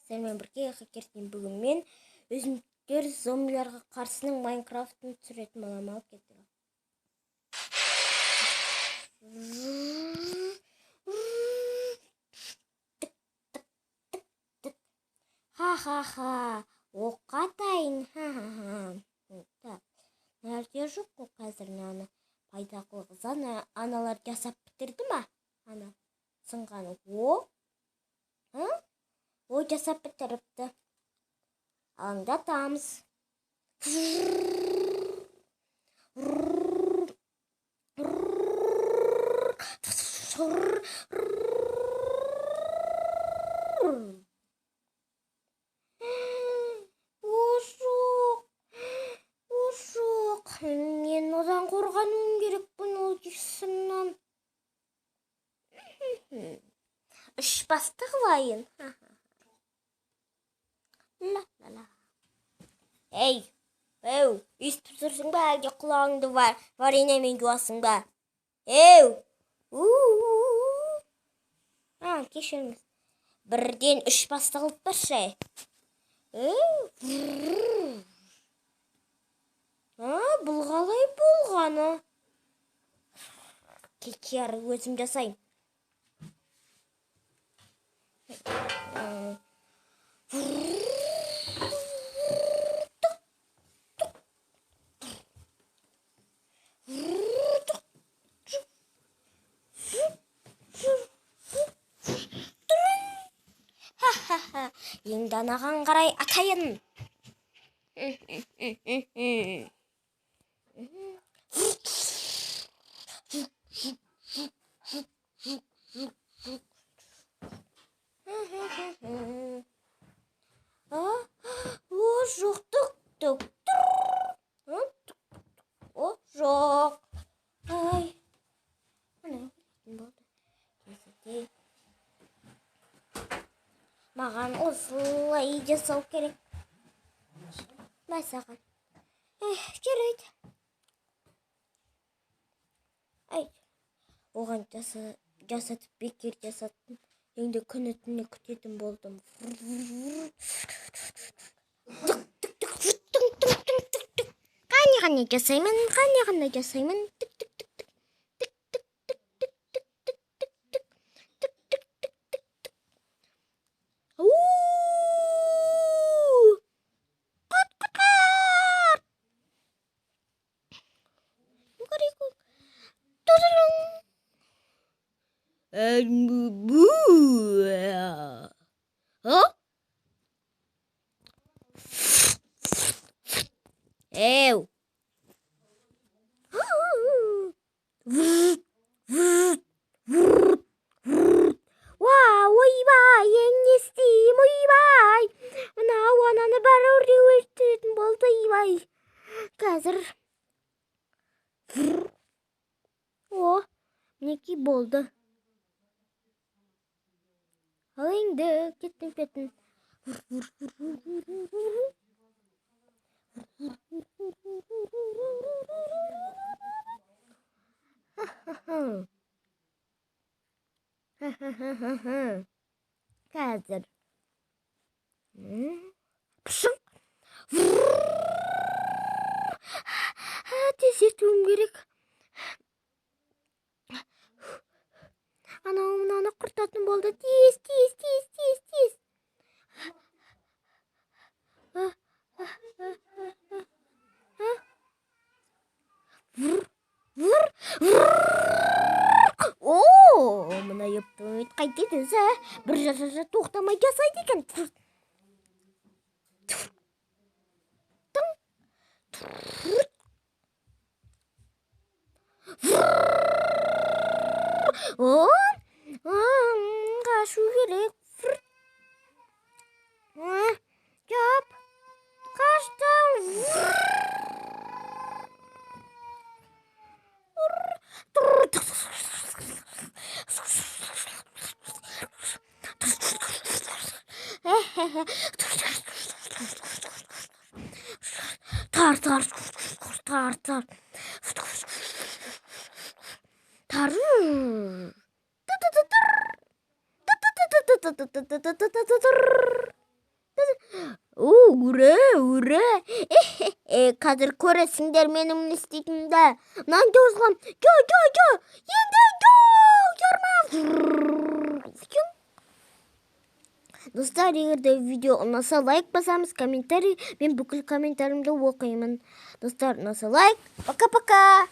Сіздермен бірге хакерден бүгін мен өзімдер зомбиларға қарсының Майнкрафтын түсіретін боламын. Алып кеттік. Ха-ха-ха. Оққа атайын. Так. Нәрде жоқ қой қазір мынаны пайда қылғызан аналар жасап бітірді ма? Ана сынғаны. О жасап бітіріпті. Аңдатамыз. Мен одан қорғануым керекпін ол жексімнан. Үш басты қылайын. Ла-ла-ла. Ей, естіп тұрсың ба, әлде құлағыңды вареньемен жуасың ба? Кешіріңіз. Бірден үш басты қылып баршы. Бұл қалай болғаны? Кекер өзім жасайын. Енді анаған қарай атайын. Жоқ. Жоқ. Маған осылай жасау керек. Мәсаған. Жарайды. Оған жасатып бекер жасаттым. Енді күні түні күтетін болдым. Қане жасаймын. Ойбай, не істеймін, ойбай. Мынау ананы бәрі өртетін болды, ойбай. Қазір. Мінекей болды. Ал енді кеттім. Қазір. Тезертуім керек. Анау мынаны құртатын болды. Тез. Мына епті қайтеді өзі. Бір жара тоқтамай жасайды екен. Қашу керек. Жап. Қаштым. Тар. ура. Қазір көресіңдер менің не істейтінімді. Мынаны жазғам. Енді ярма. Достар, егер де видео ұнаса, лайк басамыз, комментарий. Мен бүкіл комментариімді оқимын. Достар, ұнаса лайк. Пока-пока.